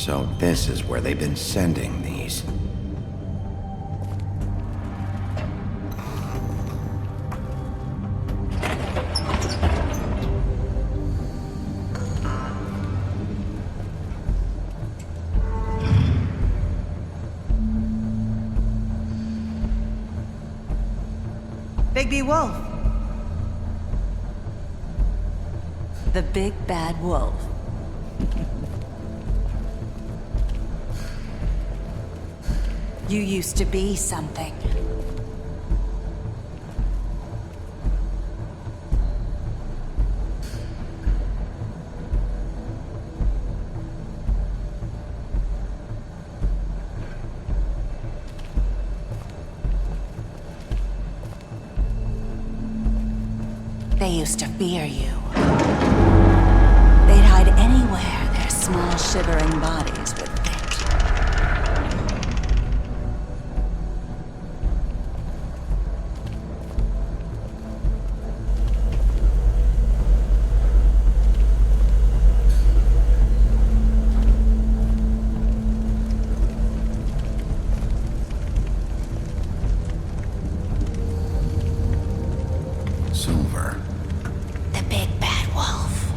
So this is where they've been sending these. Bigby Wolf. The big bad wolf. You used to be something. They used to fear you. They'd hide anywhere their small shivering bodies would fit. Silver. The big bad wolf.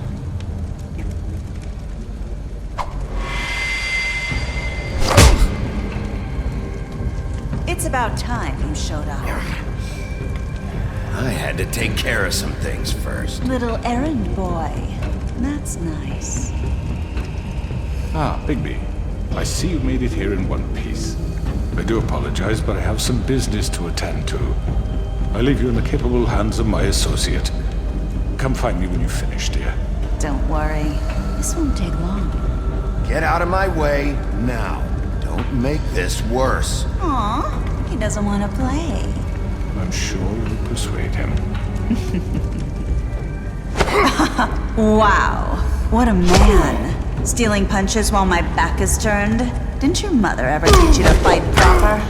It's about time you showed up. I had to take care of some things first. Little errand boy. That's nice. Ah, Bigby. I see you made it here in one piece. I do apologize, but I have some business to attend to. I leave you in the capable hands of my associate. Come find me when you finish, dear. Don't worry. This won't take long. Get out of my way now. Don't make this worse. Aw, he doesn't want to play. I'm sure you'll persuade him. Wow, what a man. Stealing punches while my back is turned? Didn't your mother ever teach you to fight proper?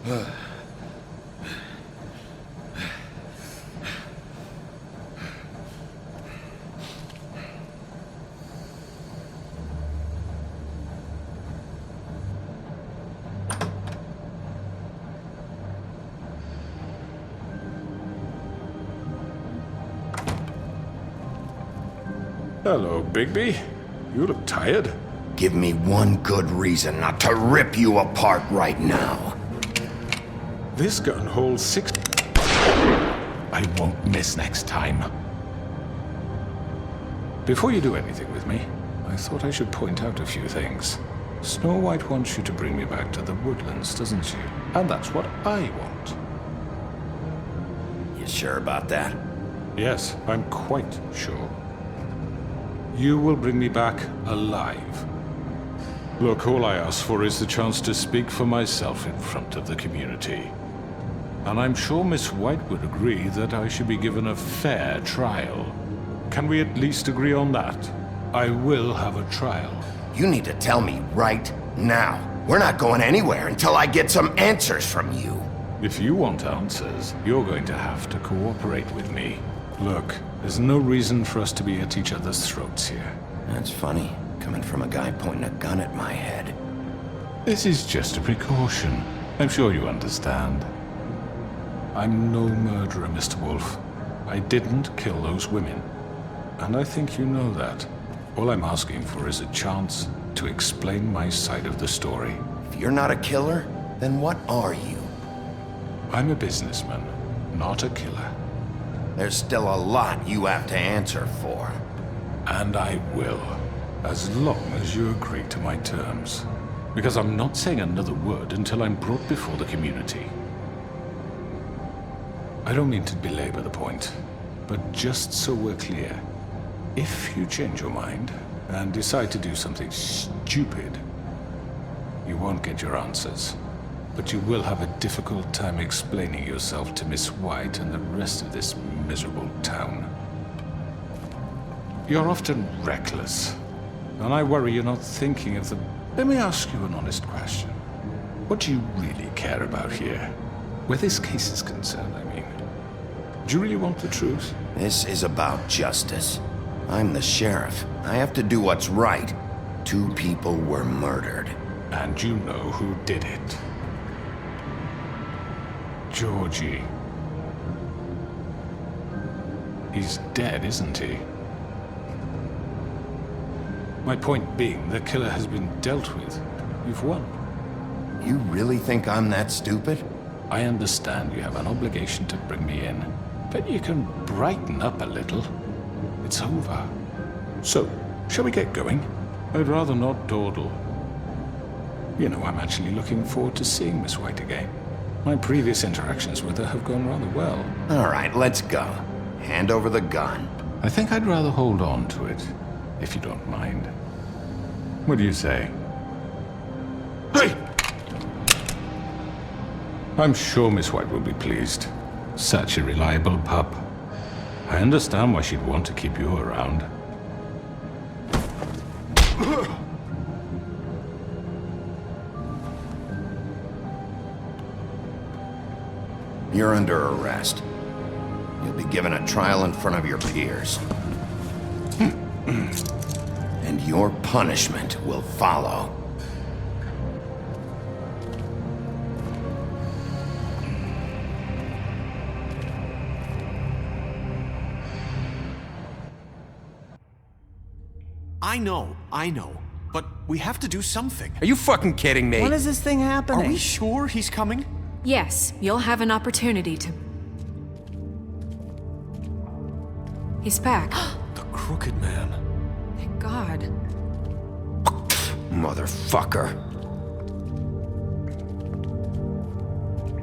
Hello, Bigby. You look tired. Give me one good reason not to rip you apart right now. This gun holds 6... I won't miss next time. Before you do anything with me, I thought I should point out a few things. Snow White wants you to bring me back to the woodlands, doesn't she? And that's what I want. You sure about that? Yes, I'm quite sure. You will bring me back alive. Look, all I ask for is the chance to speak for myself in front of the community. And I'm sure Miss White would agree that I should be given a fair trial. Can we at least agree on that? I will have a trial. You need to tell me right now. We're not going anywhere until I get some answers from you. If you want answers, you're going to have to cooperate with me. Look, there's no reason for us to be at each other's throats here. That's funny, coming from a guy pointing a gun at my head. This is just a precaution. I'm sure you understand. I'm no murderer, Mr. Wolf. I didn't kill those women. And I think you know that. All I'm asking for is a chance to explain my side of the story. If you're not a killer, then what are you? I'm a businessman, not a killer. There's still a lot you have to answer for. And I will, as long as you agree to my terms. Because I'm not saying another word until I'm brought before the community. I don't mean to belabor the point, but just so we're clear, if you change your mind and decide to do something stupid, you won't get your answers. But you will have a difficult time explaining yourself to Miss White and the rest of this miserable town. You're often reckless, and I worry you're not thinking of the... Let me ask you an honest question. What do you really care about here? Where this case is concerned, I mean. Do you really want the truth? This is about justice. I'm the sheriff. I have to do what's right. 2 people were murdered. And you know who did it. Georgie. He's dead, isn't he? My point being, the killer has been dealt with. You've won. You really think I'm that stupid? I understand you have an obligation to bring me in, but you can brighten up a little. It's over. So, shall we get going? I'd rather not dawdle. You know, I'm actually looking forward to seeing Miss White again. My previous interactions with her have gone rather well. All right, let's go. Hand over the gun. I think I'd rather hold on to it, if you don't mind. What do you say? Hey! I'm sure Miss White will be pleased. Such a reliable pup. I understand why she'd want to keep you around. You're under arrest. You'll be given a trial in front of your peers. And your punishment will follow. I know. But we have to do something. Are you fucking kidding me? When is this thing happening? Are we sure he's coming? Yes, you'll have an opportunity to... He's back. The Crooked Man. Thank God. Motherfucker.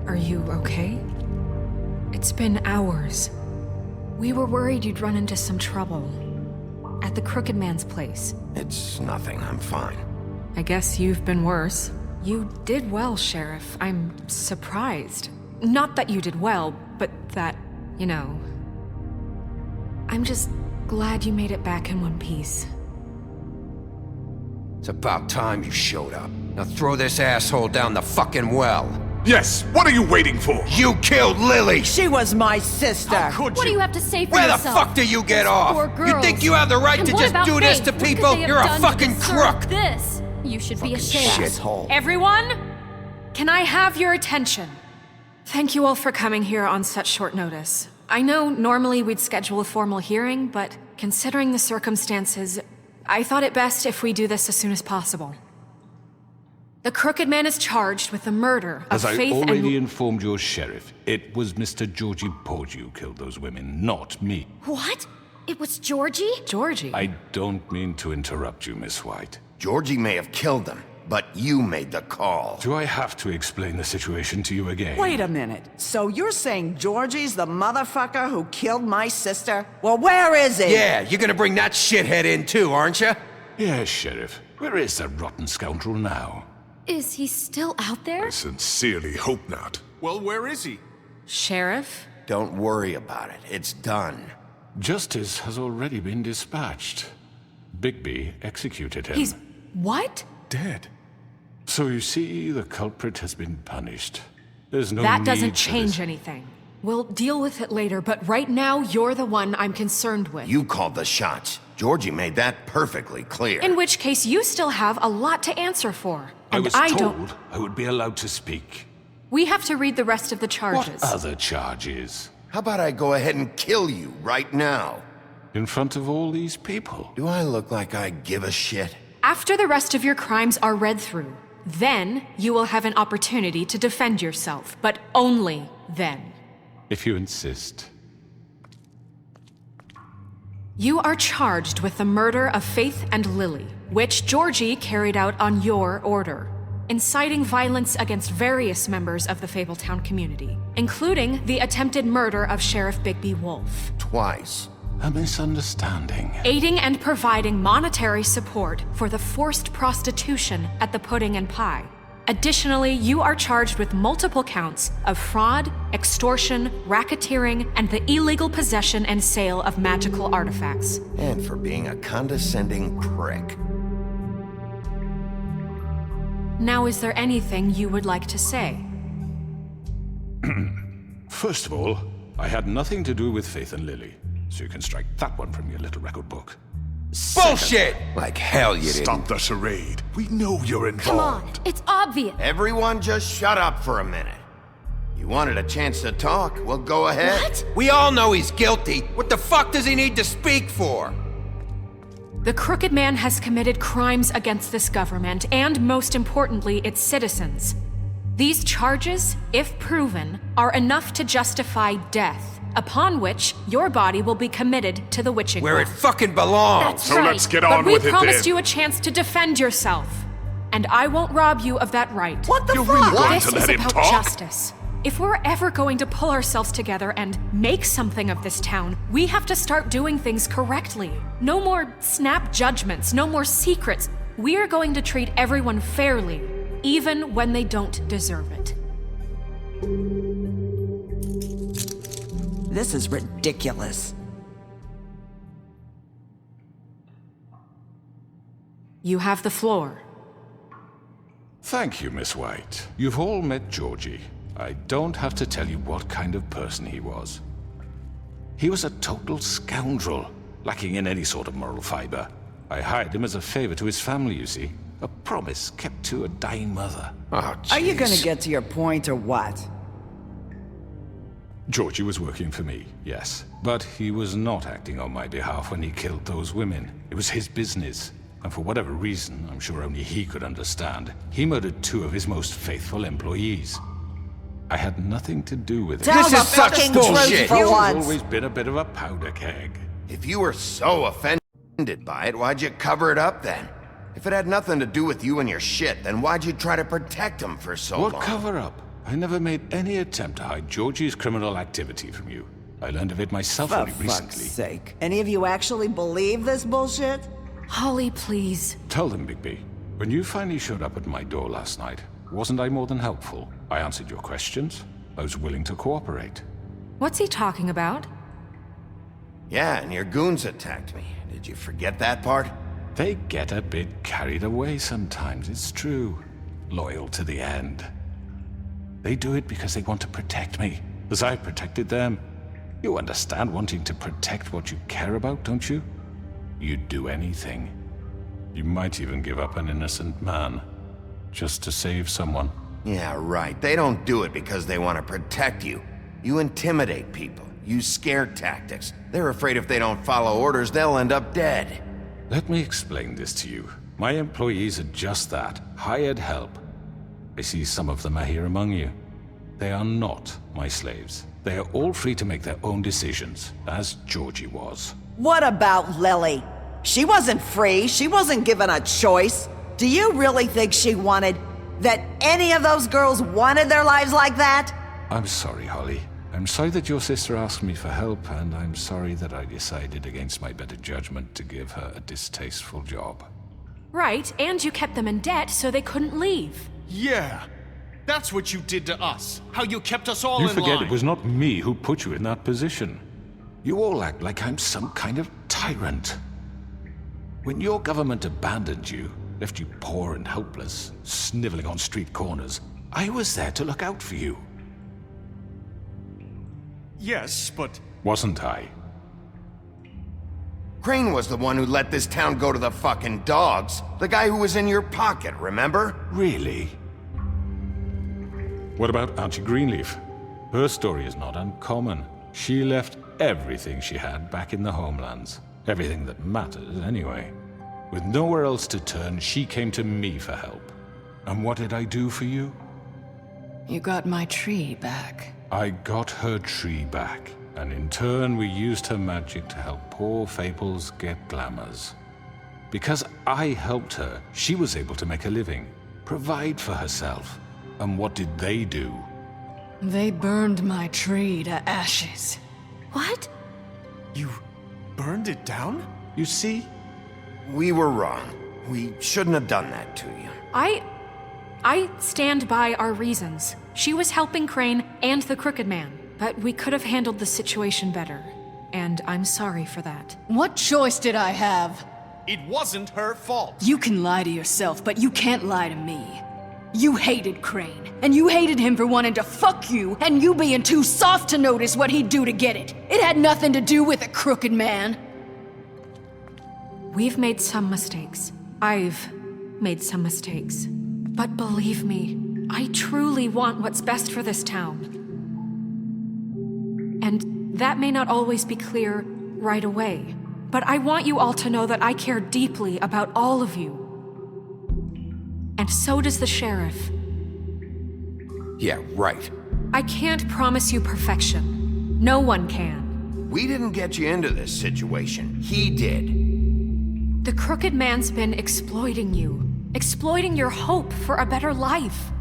Are you okay? It's been hours. We were worried you'd run into some trouble. At the Crooked Man's place. It's nothing, I'm fine. I guess you've been worse. You did well, Sheriff. I'm surprised. Not that you did well, but that, you know... I'm just glad you made it back in one piece. It's about time you showed up. Now throw this asshole down the fucking well. Yes, what are you waiting for? You killed Lily! She was my sister. How could What do you? you have to say for Where the yourself? fuck do you get off? Poor You girls. think you have the right And to what just about do this Faith? to What could people? they have You're a done to fucking deserve crook! This. You should be ashamed. Shithole. Everyone, can I have your attention? Thank you all for coming here on such short notice. I know normally we'd schedule a formal hearing, but considering the circumstances, I thought it best if we do this as soon as possible. The Crooked Man is charged with the murder of As I Faith already and... informed your sheriff, it was Mr. Georgie Porgy who killed those women, not me. What? It was Georgie? Georgie? I don't mean to interrupt you, Miss White. Georgie may have killed them, but you made the call. Do I have to explain the situation to you again? Wait a minute. So you're saying Georgie's the motherfucker who killed my sister? Well, where is he? Yeah, you're gonna bring that shithead in too, aren't you? Yes, Sheriff. Where is that rotten scoundrel now? Is he still out there? I sincerely hope not. Well, where is he? Sheriff? Don't worry about it. It's done. Justice has already been dispatched. Bigby executed him. He's... what? Dead. So you see, the culprit has been punished. There's no That need doesn't for change this. anything. We'll deal with it later, but right now, you're the one I'm concerned with. You called the shots. Georgie made that perfectly clear. In which case, you still have a lot to answer for. I And was I told don't... I would be allowed to speak. We have to read the rest of the charges. What other charges? How about I go ahead and kill you right now? In front of all these people? Do I look like I give a shit? After the rest of your crimes are read through, then you will have an opportunity to defend yourself, but only then. If you insist. You are charged with the murder of Faith and Lily, which Georgie carried out on your order, inciting violence against various members of the Fabletown community, including the attempted murder of Sheriff Bigby Wolf. Twice. A misunderstanding. Aiding and providing monetary support for the forced prostitution at the Pudding and Pie. Additionally, you are charged with multiple counts of fraud, extortion, racketeering, and the illegal possession and sale of magical artifacts. And for being a condescending prick. Now, is there anything you would like to say? First of all, I had nothing to do with Faith and Lily, so you can strike that one from your little record book. Bullshit! Like hell you didn't. Stop the charade. We know you're Come involved. on, it's obvious. Everyone just shut up for a minute. You wanted a chance to talk? Well, go ahead. What? We all know he's guilty. What the fuck does he need to speak for? The Crooked Man has committed crimes against this government and, most importantly, its citizens. These charges, if proven, are enough to justify death, upon which your body will be committed to the witching Where it well. fucking belongs. That's So right. let's get But on we with it promised then. you a chance to defend yourself, and I won't rob you of that right. What the You're fuck? really going This to is let him about talk? justice. If we're ever going to pull ourselves together and make something of this town, we have to start doing things correctly. No more snap judgments, no more secrets. We are going to treat everyone fairly, even when they don't deserve it. This is ridiculous. You have the floor. Thank you, Miss White. You've all met Georgie. I don't have to tell you what kind of person he was. He was a total scoundrel, lacking in any sort of moral fiber. I hired him as a favor to his family, you see. A promise kept to a dying mother. Oh, Are you gonna jeez. get to your point or what? Georgie was working for me, yes. But he was not acting on my behalf when he killed those women. It was his business. And for whatever reason, I'm sure only he could understand, he murdered 2 of his most faithful employees. I had nothing to do with it. Tell This the is such fucking bullshit. truth for He's once. always been a bit of a powder keg. If you were so offended by it, why'd you cover it up then? If it had nothing to do with you and your shit, then why'd you try to protect him for so What long? cover up? I never made any attempt to hide Georgie's criminal activity from you. I learned of it myself For only fuck's recently. sake. Any of you actually believe this bullshit? Holly, please. Tell them, Bigby. When you finally showed up at my door last night, wasn't I more than helpful? I answered your questions. I was willing to cooperate. What's he talking about? Yeah, and your goons attacked me. Did you forget that part? They get a bit carried away sometimes, it's true. Loyal to the end. They do it because they want to protect me, as I protected them. You understand wanting to protect what you care about, don't you? You'd do anything. You might even give up an innocent man, just to save someone. Yeah, right. They don't do it because they want to protect you. You intimidate people, use scare tactics. They're afraid if they don't follow orders, they'll end up dead. Let me explain this to you. My employees are just that, hired help. I see some of them are here among you. They are not my slaves. They are all free to make their own decisions, as Georgie was. What about Lily? She wasn't free. She wasn't given a choice. Do you really think she wanted... that any of those girls wanted their lives like that? I'm sorry, Holly. I'm sorry that your sister asked me for help, and I'm sorry that I decided against my better judgment to give her a distasteful job. Right, and you kept them in debt so they couldn't leave. Yeah. That's what you did to us. How you kept us all in line. You forget it was not me who put you in that position. You all act like I'm some kind of tyrant. When your government abandoned you, left you poor and helpless, sniveling on street corners, I was there to look out for you. Yes, but... Wasn't I? Crane was the one who let this town go to the fucking dogs. The guy who was in your pocket, remember? Really? What about Auntie Greenleaf? Her story is not uncommon. She left everything she had back in the homelands. Everything that matters, anyway. With nowhere else to turn, she came to me for help. And what did I do for you? You got my tree back. I got her tree back, and in turn we used her magic to help poor Fables get glamours. Because I helped her, she was able to make a living, provide for herself. And what did they do? They burned my tree to ashes. What? You burned it down? You see? We were wrong. We shouldn't have done that to you. I stand by our reasons. She was helping Crane and the Crooked Man, but we could have handled the situation better. And I'm sorry for that. What choice did I have? It wasn't her fault. You can lie to yourself, but you can't lie to me. You hated Crane, and you hated him for wanting to fuck you, and you being too soft to notice what he'd do to get it. It had nothing to do with a Crooked Man. We've made some mistakes. I've made some mistakes. But believe me, I truly want what's best for this town. And that may not always be clear right away, but I want you all to know that I care deeply about all of you. And so does the sheriff. Yeah, right. I can't promise you perfection. No one can. We didn't get you into this situation. He did. The Crooked Man's been exploiting you. Exploiting your hope for a better life.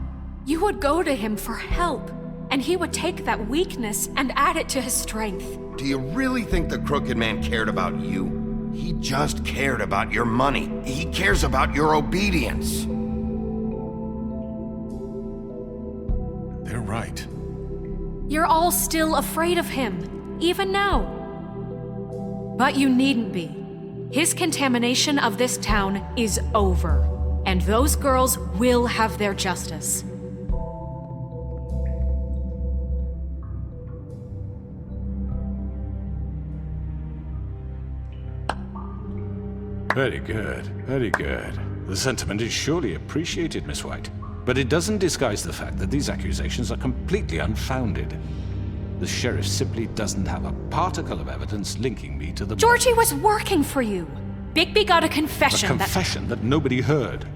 You would go to him for help, and he would take that weakness and add it to his strength. Do you really think the Crooked Man cared about you? He just cared about your money. He cares about your obedience. They're right. You're all still afraid of him, even now. But you needn't be. His contamination of this town is over, and those girls will have their justice. Very good, very good. The sentiment is surely appreciated, Miss White. But it doesn't disguise the fact that these accusations are completely unfounded. The sheriff simply doesn't have a particle of evidence linking me to the... Georgie was working for you. Bigby got a confession A confession that nobody heard.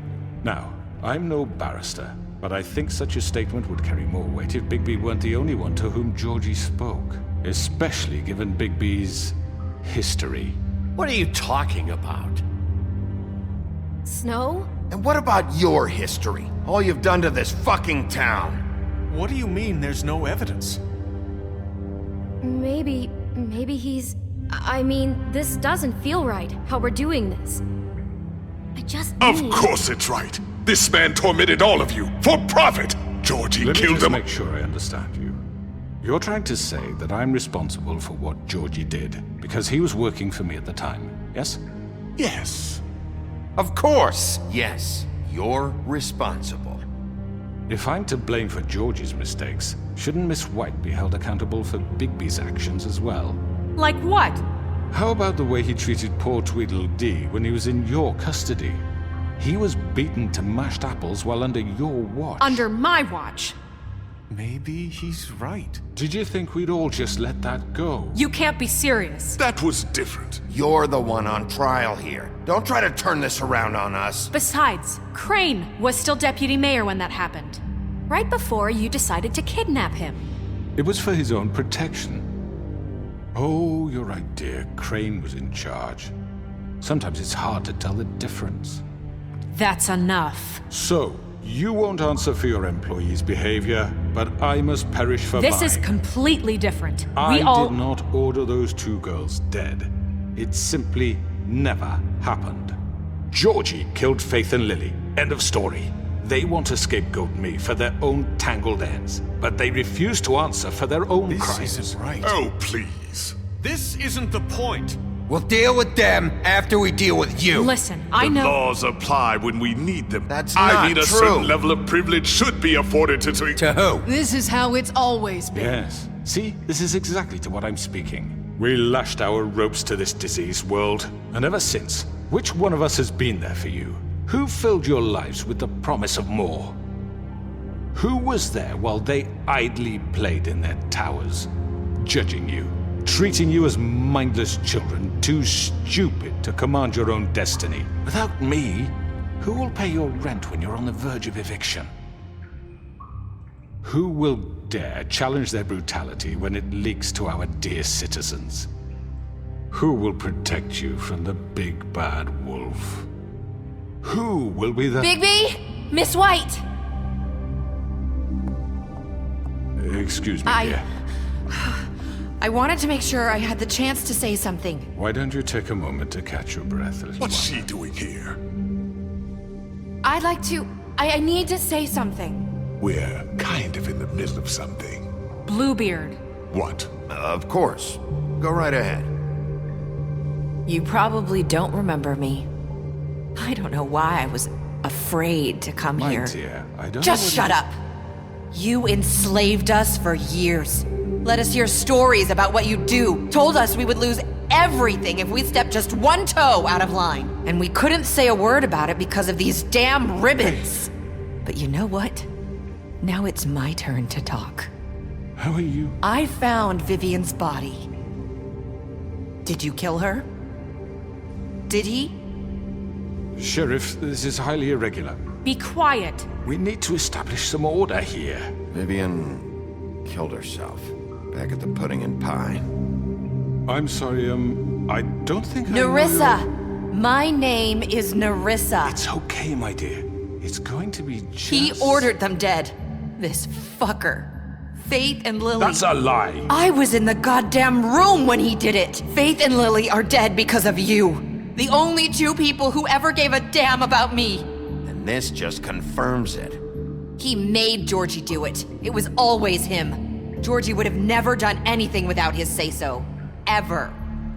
Now, I'm no barrister, but I think such a statement would carry more weight if Bigby weren't the only one to whom Georgie spoke. Especially given Bigby's history. What are you talking about? Snow? And what about your history? All you've done to this fucking town? What do you mean there's no evidence? Maybe he's... I mean, this doesn't feel right, how we're doing this. I just Of need... course it's right. This man tormented all of you for profit. Georgie Let me killed just them. make sure I understand you. You're trying to say that I'm responsible for what Georgie did because he was working for me at the time, yes? Yes. Of course, yes. You're responsible. If I'm to blame for Georgie's mistakes, shouldn't Miss White be held accountable for Bigby's actions as well? Like what? How about the way he treated poor Tweedledee when he was in your custody? He was beaten to mashed apples while under your watch. Under my watch. Maybe he's right. Did you think we'd all just let that go? You can't be serious. That was different. You're the one on trial here. Don't try to turn this around on us. Besides, Crane was still deputy mayor when that happened. Right before you decided to kidnap him. It was for his own protection. Oh, you're right, dear. Crane was in charge. Sometimes it's hard to tell the difference. That's enough. So, you won't answer for your employees' behavior, but I must perish for mine. This is completely different. I did not order those two girls dead. It simply never happened. Georgie killed Faith and Lily. End of story. They want to scapegoat me for their own tangled ends, but they refuse to answer for their own crimes. This isn't right. Oh, please. This isn't the point. We'll deal with them after we deal with you. Listen, I The know. laws apply when we need them. That's I not mean, a true. certain level of privilege should be afforded to... To who? This is how it's always been. Yes. See, this is exactly to what I'm speaking. We lashed our ropes to this diseased world, and ever since, which one of us has been there for you? Who filled your lives with the promise of more? Who was there while they idly played in their towers, judging you, treating you as mindless children, too stupid to command your own destiny? Without me, who will pay your rent when you're on the verge of eviction? Who will dare challenge their brutality when it leaks to our dear citizens? Who will protect you from the big bad wolf? Who will be the— Bigby? Miss White! Excuse me, dear. I wanted to make sure I had the chance to say something. Why don't you take a moment to catch your breath, little What's one? she doing here? I'd like to... I need to say something. We're kind of in the middle of something. Bluebeard. What? Of course. Go right ahead. You probably don't remember me. I don't know why I was afraid to come My here. dear, I don't Just know what shut up! You enslaved us for years. Let us hear stories about what you do. Told us we would lose everything if we stepped just one toe out of line. And we couldn't say a word about it because of these damn ribbons. But you know what? Now it's my turn to talk. How are you? I found Vivian's body. Did you kill her? Did he? Sheriff, this is highly irregular. Be quiet. We need to establish some order here. Vivian killed herself back at the Pudding and Pie. I'm sorry, I don't think Nerissa! My name is Nerissa. It's okay, my dear. It's going to be just... He ordered them dead. This fucker. Faith and Lily. That's a lie! I was in the goddamn room when he did it. Faith and Lily are dead because of you. The only two people who ever gave a damn about me. And this just confirms it. He made Georgie do it. It was always him. Georgie would have never done anything without his say-so. Ever.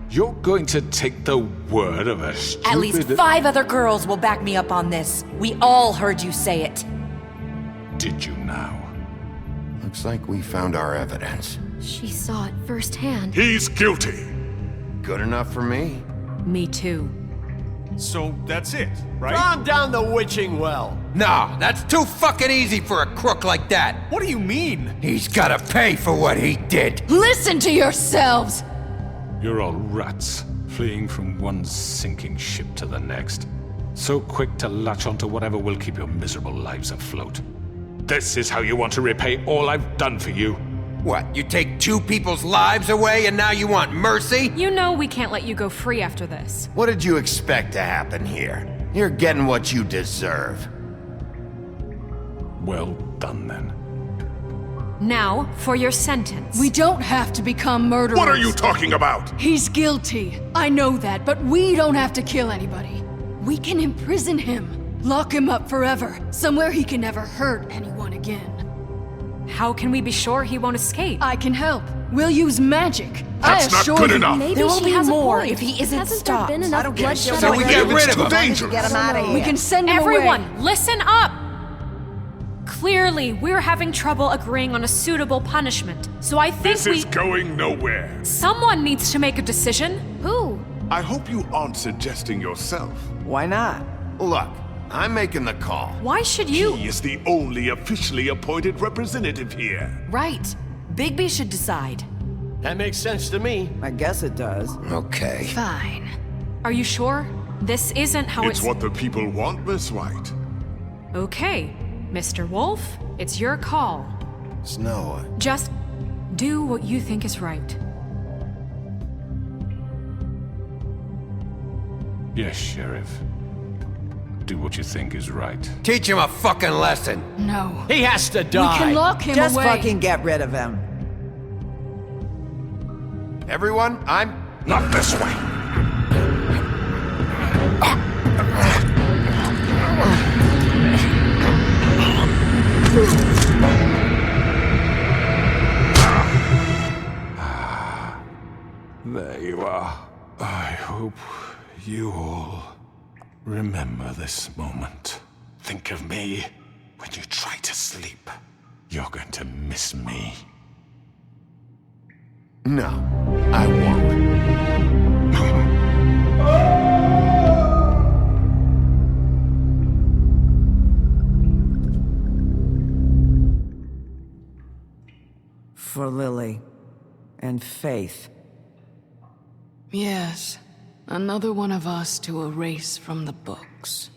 You're going to take the word of a stupid... At least 5 other girls will back me up on this. We all heard you say it. Did you now? Looks like we found our evidence. She saw it firsthand. He's guilty. Good enough for me. Me too. So that's it, right? Calm down the witching well. No, that's too fucking easy for a crook like that. What do you mean? He's gotta pay for what he did. Listen to yourselves! You're all rats, fleeing from one sinking ship to the next. So quick to latch onto whatever will keep your miserable lives afloat. This is how you want to repay all I've done for you? What, you take 2 people's lives away and now you want mercy? You know we can't let you go free after this. What did you expect to happen here? You're getting what you deserve. Well done, then. Now, for your sentence. We don't have to become murderers. What are you talking about? He's guilty. I know that, but we don't have to kill anybody. We can imprison him. Lock him up forever. Somewhere he can never hurt anyone again. How can we be sure he won't escape? I can help. We'll use magic. That's not good enough. Maybe There will she be has more a point. if he isn't Hasn't stopped. there been enough bloodshed So we already? get rid It's of too him. dangerous. Get him out of here. We can send him Everyone, away. listen up! Clearly, we're having trouble agreeing on a suitable punishment. So I think This is going nowhere. Someone needs to make a decision. Who? I hope you aren't suggesting yourself. Why not? Look, I'm making the call. Why should you? He is the only officially appointed representative here. Right. Bigby should decide. That makes sense to me. I guess it does. Okay. Fine. Are you sure? This isn't how It's what the people want, Miss White. Okay, Mr. Wolf, it's your call. Snow, Just do what you think is right. Yes, Sheriff. Do what you think is right. teach him a fucking lesson. No. He has to We die. can lock him Just away. fucking get rid of him. Everyone, I'm... Not this way. There you are. I hope you all remember this moment. Think of me when you try to sleep. You're going to miss me. No, I won't. For Lily. And Faith. Yes. Another one of us to erase from the books.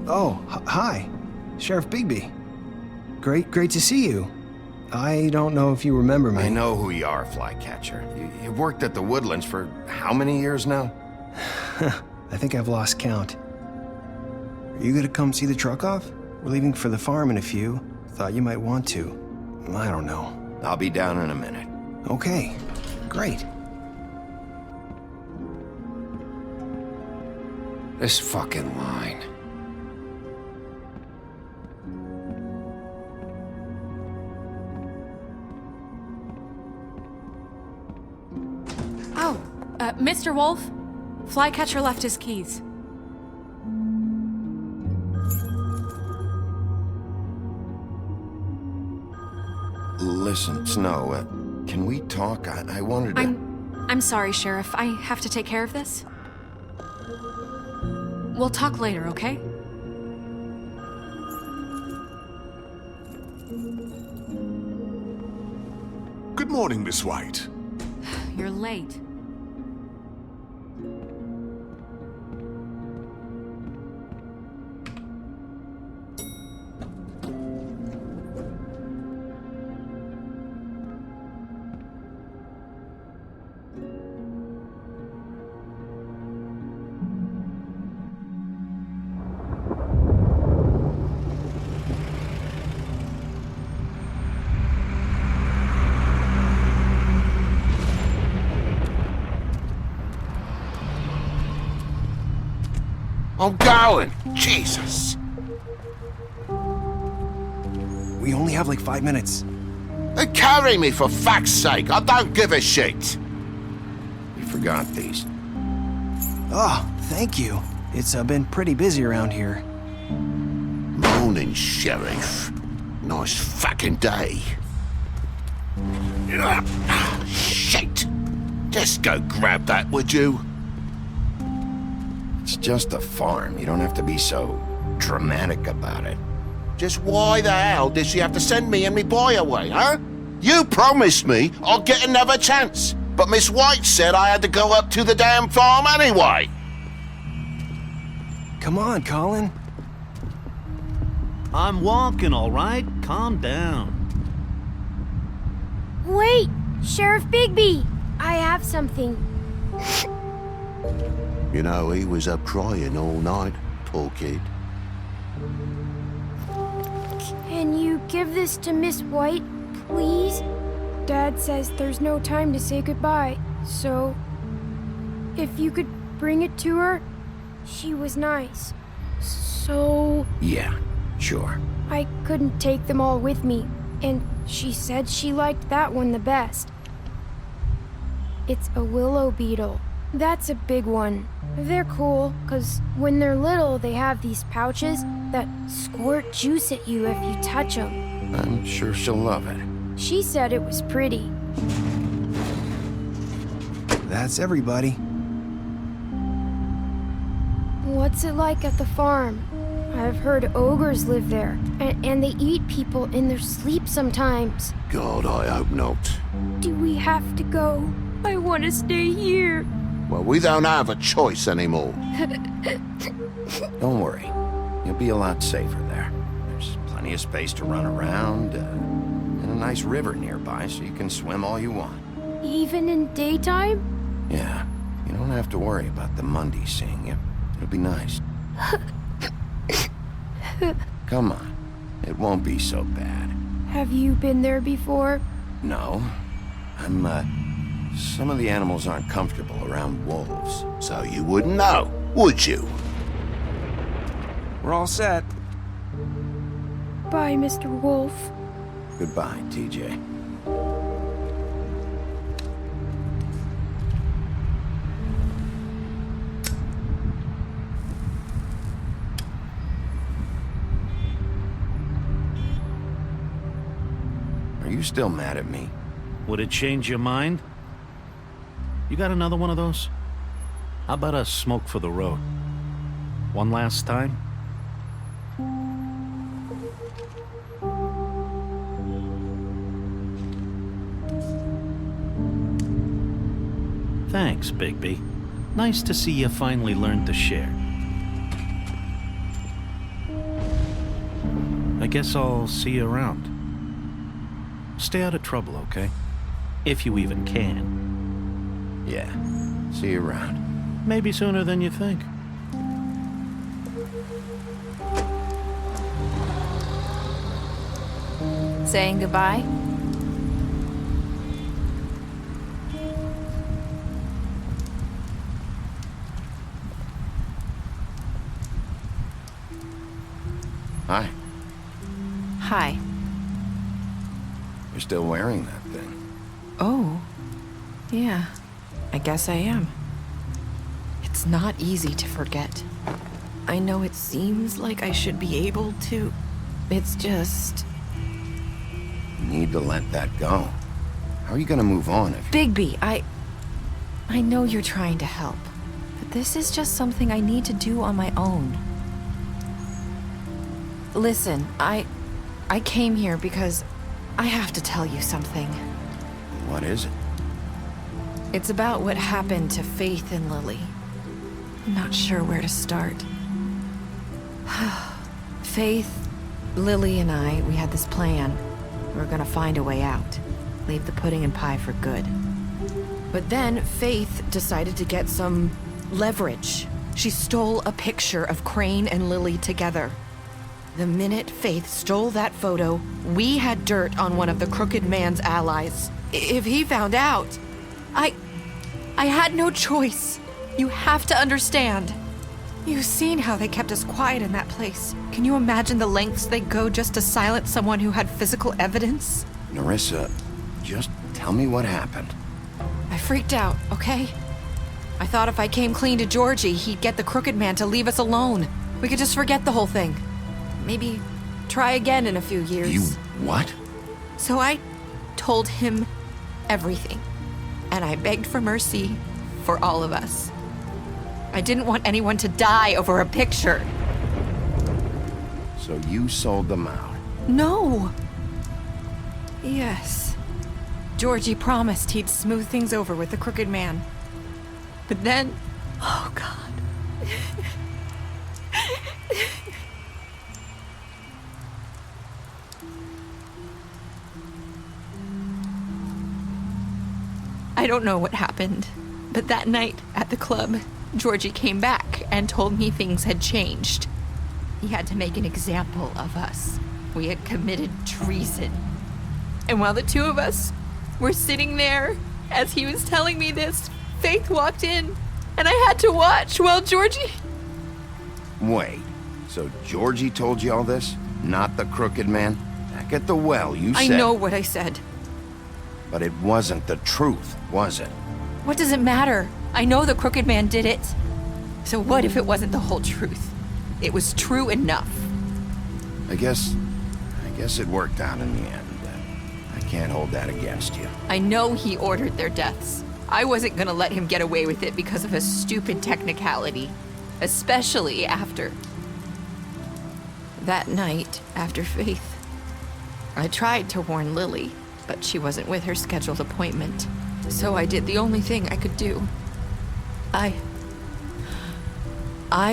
Oh, hi. Sheriff Bigby. Great to see you. I don't know if you remember me. I know who you are, Flycatcher. You've worked at the Woodlands for how many years now? I think I've lost count. Are you gonna come see the truck off? We're leaving for the farm in a few. Thought you might want to. I don't know. I'll be down in a minute. Okay, great. This fucking line. Oh, Mr. Wolf, Flycatcher left his keys. Listen, Snow, can we talk? I wanted to... I'm sorry, Sheriff. I have to take care of this. We'll talk later, okay? Good morning, Miss White. You're late. I'm going! Jesus! We only have like 5 minutes. Carry me, for fuck's sake! I don't give a shit! You forgot these. Oh, thank you. It's been pretty busy around here. Morning, Sheriff. Nice fucking day. Shit! Just go grab that, would you? It's just a farm. You don't have to be so dramatic about it. Just why the hell did she have to send me and me boy away, huh? You promised me I'll get another chance, but Miss White said I had to go up to the damn farm anyway. Come on, Colin. I'm walking, all right? Calm down. Wait! Sheriff Bigby! I have something. You know, he was up crying all night, poor kid. Can you give this to Miss White, please? Dad says there's no time to say goodbye, so... if you could bring it to her, she was nice. So... Yeah, sure. I couldn't take them all with me, and she said she liked that one the best. It's a willow beetle. That's a big one. They're cool, 'cause when they're little, they have these pouches that squirt juice at you if you touch them. I'm sure she'll love it. She said it was pretty. That's everybody. What's it like at the farm? I've heard ogres live there, and they eat people in their sleep sometimes. God, I hope not. Do we have to go? I want to stay here. Well, we don't have a choice anymore. Don't worry. You'll be a lot safer there. There's plenty of space to run around, and a nice river nearby so you can swim all you want. Even in daytime? Yeah, you don't have to worry about the Mundy seeing you. It'll be nice. Come on. It won't be so bad. Have you been there before? No. Some of the animals aren't comfortable around wolves. So you wouldn't know, would you? We're all set. Bye, Mr. Wolf. Goodbye, TJ. Are you still mad at me? Would it change your mind? You got another one of those? How about a smoke for the road? One last time? Thanks, Bigby. Nice to see you finally learned to share. I guess I'll see you around. Stay out of trouble, okay? If you even can. Yeah. See you around. Maybe sooner than you think. Saying goodbye? Hi. Hi. You're still wearing that thing. Oh. Yeah. I guess I am. It's not easy to forget. I know it seems like I should be able to. It's just... You need to let that go. How are you gonna move on if... Bigby, I know you're trying to help, but this is just something I need to do on my own. Listen, I came here because I have to tell you something. What is it? It's about what happened to Faith and Lily. I'm not sure where to start. Faith, Lily, and I, we had this plan. We were gonna find a way out. Leave the pudding and pie for good. But then Faith decided to get some leverage. She stole a picture of Crane and Lily together. The minute Faith stole that photo, we had dirt on one of the Crooked Man's allies. If he found out, I had no choice. You have to understand. You've seen how they kept us quiet in that place. Can you imagine the lengths they go just to silence someone who had physical evidence? Nerissa, just tell me what happened. I freaked out, okay? I thought if I came clean to Georgie, he'd get the Crooked Man to leave us alone. We could just forget the whole thing. Maybe try again in a few years. You what? So I told him everything. And I begged for mercy for all of us. I didn't want anyone to die over a picture. So you sold them out? No. Yes. Georgie promised he'd smooth things over with the crooked man. But then... Oh, God. I don't know what happened, but that night at the club, Georgie came back and told me things had changed. He had to make an example of us. We had committed treason. And while the two of us were sitting there, as he was telling me this, Faith walked in, and I had to watch while Georgie... Wait, so Georgie told you all this? Not the crooked man? Back at the well, you said... I know what I said. But it wasn't the truth, was it? What does it matter? I know the crooked man did it. So what if it wasn't the whole truth? It was true enough. I guess it worked out in the end. I can't hold that against you. I know he ordered their deaths. I wasn't gonna let him get away with it because of a stupid technicality. Especially after... that night, after Faith. I tried to warn Lily, but she wasn't with her scheduled appointment. So I did the only thing I could do. I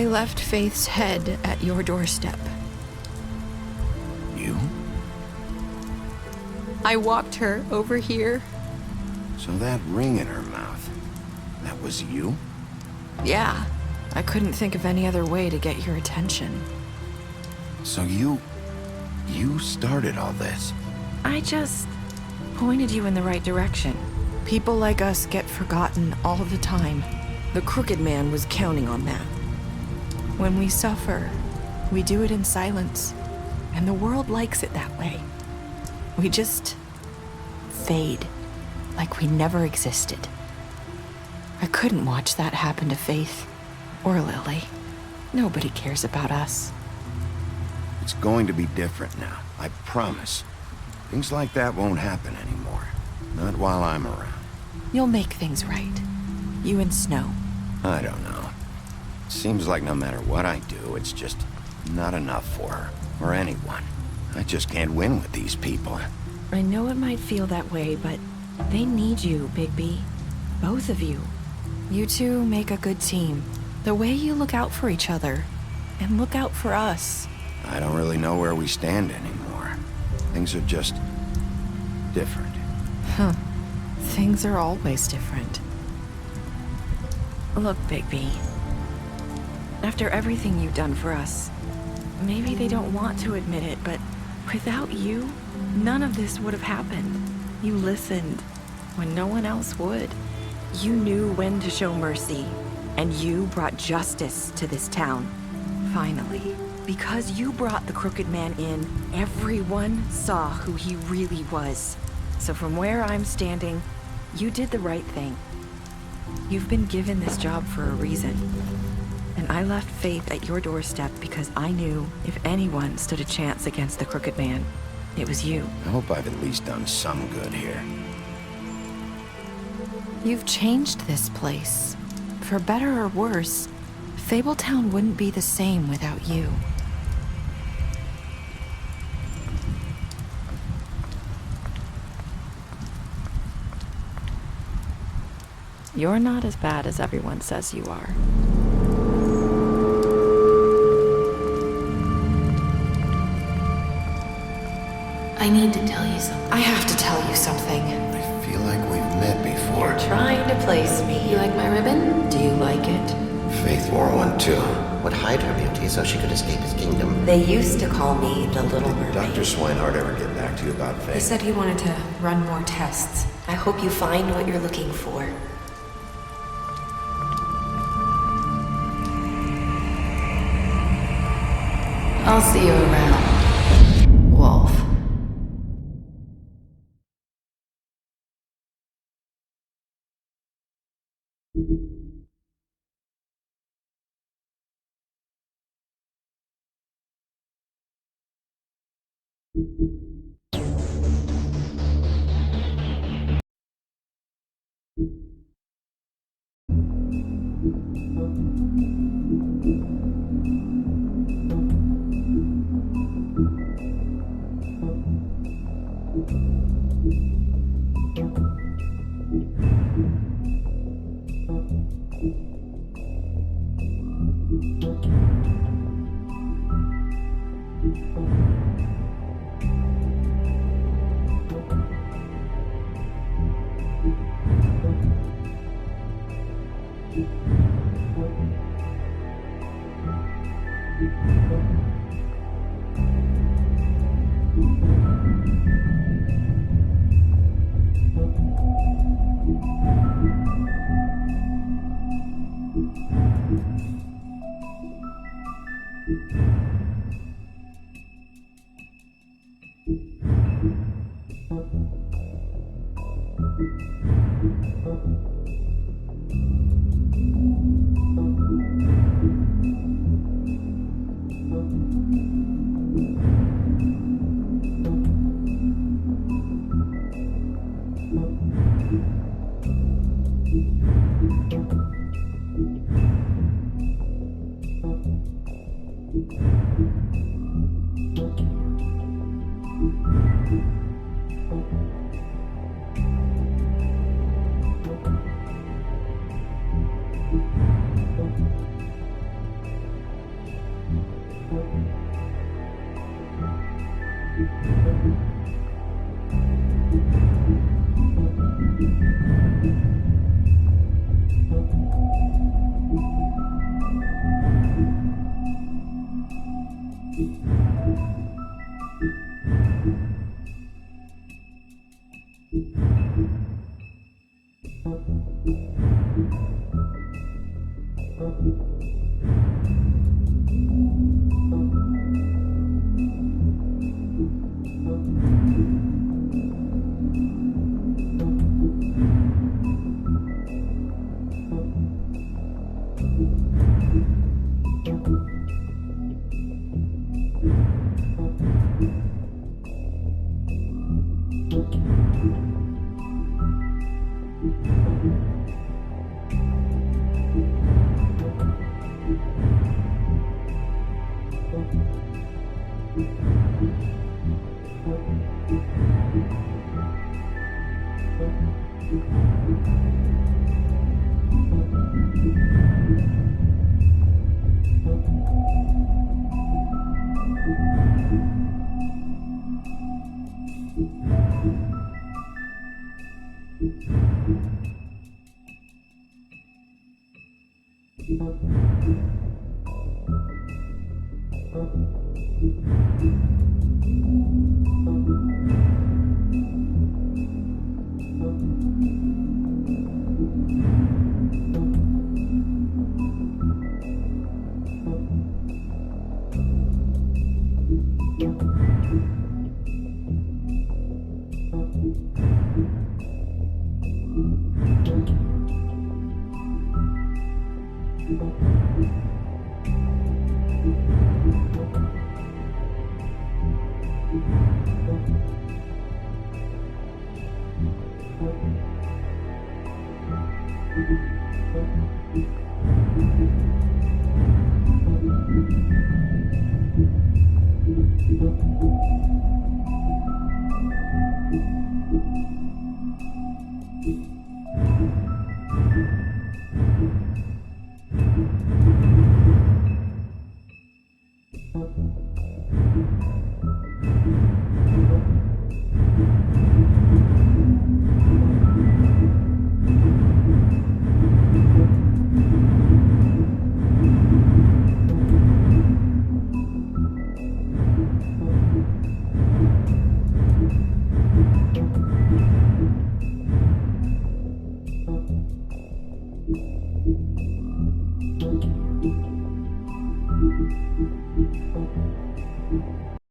left Faith's head at your doorstep. You? I walked her over here. So that ring in her mouth, that was you? Yeah. I couldn't think of any other way to get your attention. So you started all this? I just pointed you in the right direction. People like us get forgotten all the time. The crooked man was counting on that. When we suffer, we do it in silence, and the world likes it that way. We just fade, like we never existed. I couldn't watch that happen to Faith, or Lily. Nobody cares about us. It's going to be different now, I promise. Things like that won't happen anymore. Not while I'm around. You'll make things right. You and Snow. I don't know. It seems like no matter what I do, it's just not enough for her, or anyone. I just can't win with these people. I know it might feel that way, but they need you, Bigby. Both of you. You two make a good team. The way you look out for each other, and look out for us. I don't really know where we stand anymore. Things are just different. Huh. Things are always different. Look, Bigby. After everything you've done for us, maybe they don't want to admit it, but without you, none of this would have happened. You listened when no one else would. You knew when to show mercy, and you brought justice to this town. Finally. Because you brought the crooked man in, everyone saw who he really was. So from where I'm standing, you did the right thing. You've been given this job for a reason. And I left Faith at your doorstep because I knew if anyone stood a chance against the crooked man, it was you. I hope I've at least done some good here. You've changed this place. For better or worse, Fabletown wouldn't be the same without you. You're not as bad as everyone says you are. I need to tell you something. I have to tell you something. I feel like we've met before. You're trying to place me. You like my ribbon? Do you like it? Faith wore one too. Would hide her beauty so she could escape his kingdom. They used to call me the Little Mermaid. Dr. Swinehart ever get back to you about Faith? He said he wanted to run more tests. I hope you find what you're looking for. I'll see you around, Wolf.